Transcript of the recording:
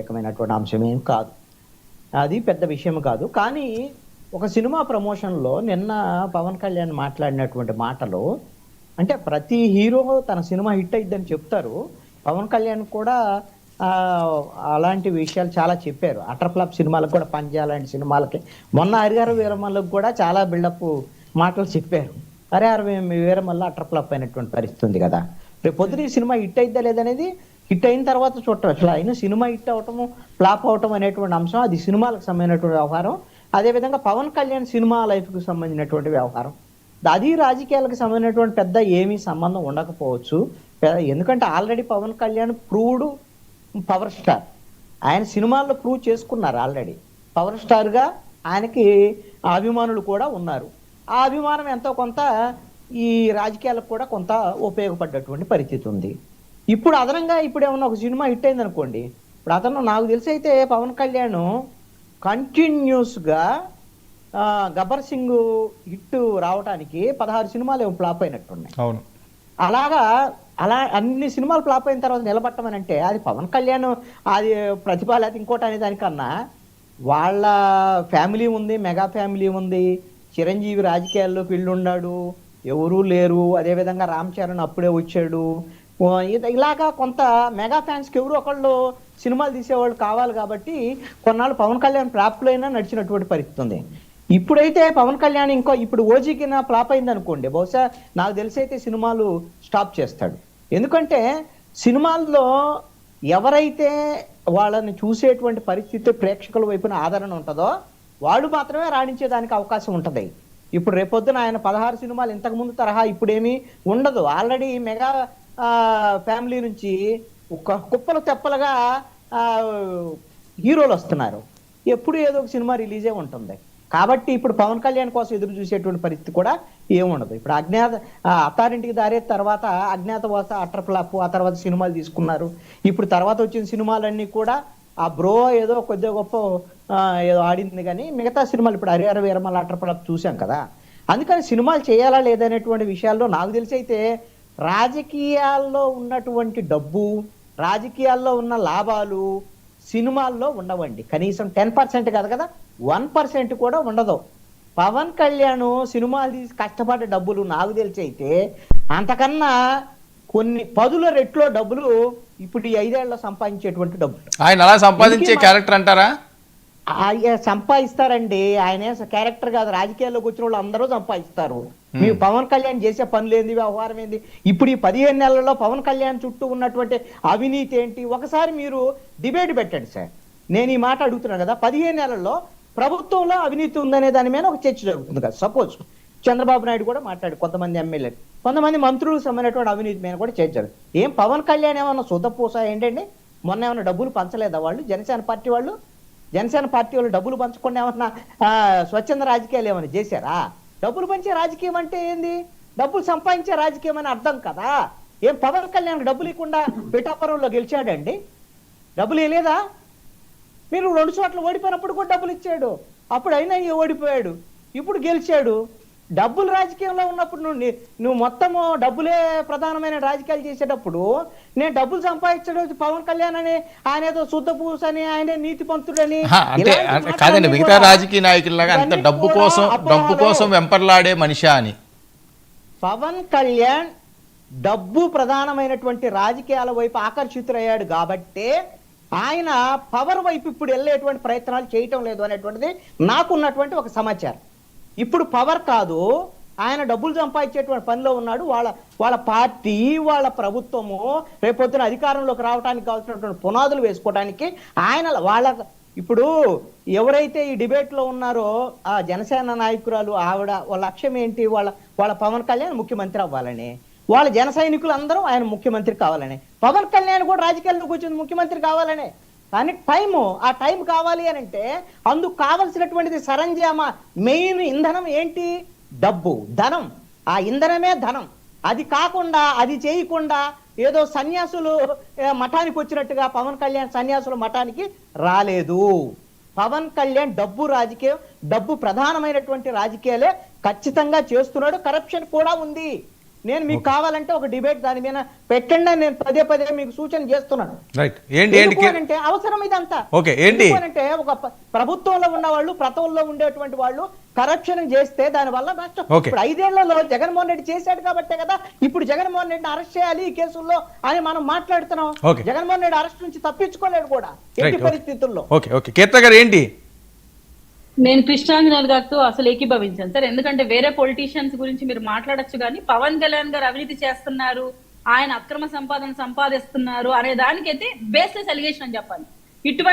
రకమైనటువంటి అంశం ఏం కాదు. అది పెద్ద విషయం కాదు. కానీ ఒక సినిమా ప్రమోషన్‌లో నిన్న పవన్ కళ్యాణ్ మాట్లాడినటువంటి మాటలు అంటే ప్రతి హీరో తన సినిమా హిట్ అయిద్దని చెప్తారు. పవన్ కళ్యాణ్ కూడా అలాంటి విషయాలు చాలా చెప్పారు. అటర్ ఫ్లాప్ సినిమాలకు కూడా పంజా లాంటి సినిమాలకి మొన్న 'హరిహర వీరమల్లు'కి కూడా చాలా బిల్డప్ మాటలు చెప్పారు. 'హరిహర వీరమల్లు' అటర్ ఫ్లాప్ అయినటువంటి పరిస్థితి ఉంది కదా! రేపు పొద్దున ఈ సినిమా హిట్ అయిద్దా లేదనేది హిట్ అయిన తర్వాత చూడటం. అసలు అయినా సినిమా హిట్ అవటము, ఫ్లాప్ అవటం అనేటువంటి అంశం అది సినిమాలకు సంబంధించినటువంటి వ్యవహారం. అదేవిధంగా పవన్ కళ్యాణ్ సినిమా లైఫ్‌కి సంబంధించినటువంటి వ్యవహారం. అది రాజకీయాలకు సంబంధించినటువంటి పెద్ద ఏమీ సంబంధం ఉండకపోవచ్చు. ఎందుకంటే already Pawan Kalyan proved power star. ఆయన సినిమాల్లో ప్రూవ్ చేసుకున్నారు ఆల్రెడీ. పవర్ స్టార్‌గా ఆయనకి అభిమానులు కూడా ఉన్నారు. ఆ అభిమానం ఎంతో కొంత ఈ రాజకీయాలకు కూడా కొంత ఉపయోగపడ్డటువంటి పరిస్థితి ఉంది. ఇప్పుడు అదనంగా ఇప్పుడేమన్నా ఒక సినిమా హిట్ అయిందనుకోండి, ఇప్పుడు అతను నాకు తెలిసి అయితే పవన్ కళ్యాణ్ కంటిన్యూస్‌గా 'గబ్బర్ సింగ్' హిట్ రావడానికి 16 సినిమాలు ఏమో ఫ్లాప్ అయినట్టున్నాయి. అవును. అలా అన్ని సినిమాలు ఫ్లాప్ అయిన తర్వాత నిలబట్టమని అంటే అది పవన్ కళ్యాణ్ అది ప్రతిభ లేకపోతే ఇంకోటి అనే దానికన్నా వాళ్ళ ఫ్యామిలీ ఉంది, మెగా ఫ్యామిలీ ఉంది, చిరంజీవి రాజకీయాల్లోకి వెళ్ళున్నాడు, ఎవరూ లేరు. అదేవిధంగా రామ్ చరణ్ అప్పుడే వచ్చాడు. ఇలాగా కొంత మెగా ఫ్యాన్స్కి ఎవరు ఒకళ్ళు సినిమాలు తీసేవాళ్ళు కావాలి కాబట్టి కొన్నాళ్ళు పవన్ కళ్యాణ్ ఫ్లాప్లో అయినా నడిచినటువంటి పరిస్థితి ఉంది. ఇప్పుడైతే పవన్ కళ్యాణ్ ఇప్పుడు ఓజీకి ఫ్లాప్ అయింది అనుకోండి, బహుశా నాకు తెలిసి అయితే సినిమాలు స్టాప్ చేస్తాడు. ఎందుకంటే సినిమాల్లో ఎవరైతే వాళ్ళని చూసేటువంటి పరిస్థితి ప్రేక్షకుల వైపున ఆదరణ ఉంటుందో వాళ్ళు మాత్రమే రాణించేదానికి అవకాశం ఉంటుంది. ఇప్పుడు రేపొద్దున ఆయన 16 సినిమాలు ఇంతకుముందు తరహా ఇప్పుడేమీ ఉండదు. ఆల్రెడీ మెగా ఫ్యామిలీ నుంచి ఒక కుప్పలు తెప్పలుగా హీరోలు వస్తున్నారు. ఎప్పుడు ఏదో ఒక సినిమా రిలీజే ఉంటుంది. కాబట్టి ఇప్పుడు పవన్ కళ్యాణ్ కోసం ఎదురు చూసేటువంటి పరిస్థితి కూడా ఏముండదు. ఇప్పుడు అత్తారింటికి దారే తర్వాత అజ్ఞాతవాస, అటర్ ఫ్లాప్, ఆ తర్వాత సినిమాలు తీసుకున్నారు. ఇప్పుడు తర్వాత వచ్చిన సినిమాలన్నీ కూడా ఆ బ్రో ఏదో కొద్దిగా గొప్ప ఏదో ఆడింది కానీ మిగతా సినిమాలు ఇప్పుడు 'హరిహర వీరమల్లు', అటర్ ఫ్లాప్ చూసాం కదా. అందుకని సినిమాలు చేయాలా లేదనేటువంటి విషయాల్లో నాకు తెలిసి అయితే రాజకీయాల్లో ఉన్నటువంటి డబ్బు, రాజకీయాల్లో ఉన్న లాభాలు సినిమాల్లో ఉండవండి. కనీసం 10% కాదు కదా, 1% కూడా ఉండదు. పవన్ కళ్యాణ్ సినిమాలు తీసి కష్టపడ్డ డబ్బులు నాకు తెలిసి అయితే అంతకన్నా కొన్ని 10 రెట్లో డబ్బులు ఇప్పుడు ఈ 5 ఏళ్లలో సంపాదించేటువంటి డబ్బులు. ఆయన అలా సంపాదించే క్యారెక్టర్ అంటారా? సంపాదిస్తారండి. ఆయన క్యారెక్టర్ కాదు, రాజకీయాల్లోకి వచ్చిన వాళ్ళు అందరూ సంపాదిస్తారు. మీ పవన్ కళ్యాణ్ చేసే పనులు ఏంది, వ్యవహారం ఏంది? ఇప్పుడు ఈ 15 నెలల్లో పవన్ కళ్యాణ్ చుట్టూ ఉన్నటువంటి అవినీతి ఏంటి ఒకసారి మీరు డిబేట్ పెట్టండి సార్. నేను ఈ మాట అడుగుతున్నాను కదా, 15 నెలల్లో ప్రభుత్వంలో అవినీతి ఉందనే దాని మీద ఒక చర్చ జరుగుతుంది కదా. సపోజ్ చంద్రబాబు నాయుడు కూడా మాట్లాడు, కొంతమంది ఎమ్మెల్యేలు, కొంతమంది మంత్రులకు సంబంధించినటువంటి అవినీతి మీద కూడా చేర్చారు. ఏం పవన్ కళ్యాణ్ ఏమన్నా సుతపూస ఏంటండి? మొన్న ఏమన్నా డబ్బులు పంచలేదా వాళ్ళు? జనసేన పార్టీ వాళ్ళు డబ్బులు పంచకుండా ఏమన్నా స్వచ్ఛంద రాజకీయాలు ఏమైనా చేశారా? డబ్బులు పంచే రాజకీయం అంటే ఏంది? డబ్బులు సంపాదించే రాజకీయం అని అర్థం కదా. ఏం పవన్ కళ్యాణ్ డబ్బులు ఇవ్వకుండా పిఠాపురంలో గెలిచాడండి? డబ్బులు ఇవ్వలేదా? మీరు 2 చోట్ల ఓడిపోయినప్పుడు కూడా డబ్బులు ఇచ్చాడు. అప్పుడు అయినా ఓడిపోయాడు, ఇప్పుడు గెలిచాడు. డబ్బులు రాజకీయంలో ఉన్నప్పుడు నువ్వు మొత్తము డబ్బులే ప్రధానమైన రాజకీయాలు చేసేటప్పుడు నేను డబ్బులు సంపాదించడం పవన్ కళ్యాణ్ అని ఆయన ఏదో శుద్ధపూస అని ఆయనే నీతి పంతుడని కాదండి, మిగతా రాజకీయ నాయకుల్లాగా అంత డబ్బు కోసం వెంపర్లాడే మనిషి అని. పవన్ కళ్యాణ్ డబ్బు ప్రధానమైనటువంటి రాజకీయాల వైపు ఆకర్షితులయ్యాడు కాబట్టే ఆయన పవర్ వైపు ఇప్పుడు వెళ్ళేటువంటి ప్రయత్నాలు చేయటం లేదు అనేటువంటిది నాకున్నటువంటి ఒక సమాచారం. ఇప్పుడు పవర్ కాదు, ఆయన డబ్బులు సంపాదించేటువంటి పనిలో ఉన్నాడు. వాళ్ళ పార్టీ, వాళ్ళ ప్రభుత్వము రేపొద్దున అధికారంలోకి రావడానికి కావాల్సినటువంటి పునాదులు వేసుకోవడానికి ఇప్పుడు ఎవరైతే ఈ డిబేట్ లో ఉన్నారో ఆ జనసేన నాయకురాలు ఆవిడ వాళ్ళ లక్ష్యం ఏంటి? వాళ్ళ పవన్ కళ్యాణ్ ముఖ్యమంత్రి అవ్వాలని, వాళ్ళ జన సైనికులు అందరూ ఆయన ముఖ్యమంత్రి కావాలని, పవన్ కళ్యాణ్ కూడా రాజకీయాల్లోకి వచ్చింది ముఖ్యమంత్రి కావాలని. కానీ ఆ టైం కావాలి అని అంటే అందుకు కావలసినటువంటిది సరంజామా, మెయిన్ ఇంధనం ఏంటి? డబ్బు, ధనం. ఆ ఇంధనమే ధనం. అది కాకుండా, అది చేయకుండా ఏదో సన్యాసులు మఠానికి వచ్చినట్టుగా పవన్ కళ్యాణ్ సన్యాసుల మఠానికి రాలేదు. పవన్ కళ్యాణ్ డబ్బు రాజకీయం, డబ్బు ప్రధానమైనటువంటి రాజకీయాలే ఖచ్చితంగా చేస్తున్నాడు. కరప్షన్ కూడా ఉంది. నేను మీకు కావాలంటే ఒక డిబేట్ దాని మీద పెట్టండి అని నేను పదే పదే మీకు సూచన చేస్తున్నాను. రైట్. ఏంటి అంటే అవసరం ఇదంతా. ఓకే, ఏంటి అంటే ఒక ప్రభుత్వంలో ఉన్న వాళ్ళు, ప్రతంలో ఉండేటువంటి వాళ్ళు కరప్షన్ చేస్తే దాని వల్ల నష్టం. ఇప్పుడు 5 ఏళ్లలో జగన్మోహన్ రెడ్డి చేశాడు కాబట్టే కదా ఇప్పుడు జగన్మోహన్ రెడ్డిని అరెస్ట్ చేయాలి ఈ కేసుల్లో అని మనం మాట్లాడుతున్నాం. జగన్మోహన్ రెడ్డి అరెస్ట్ నుంచి తప్పించుకోలేడు కూడా ఎట్టి పరిస్థితుల్లో. ఓకే ఓకే కీర్త గారు ఏంటి? నేను కృష్ణాంజనేయులు గారితో అసలు ఏకీభవించాను సార్. ఎందుకంటే వేరే పొలిటీషియన్స్ గురించి మీరు మాట్లాడొచ్చు కానీ పవన్ కళ్యాణ్ గారు అవినీతి చేస్తున్నారు, ఆయన అక్రమ సంపాదన సంపాదిస్తున్నారు అనే దానికైతే బేస్లెస్ అలిగేషన్ అని చెప్పాలి. ఇటువంటి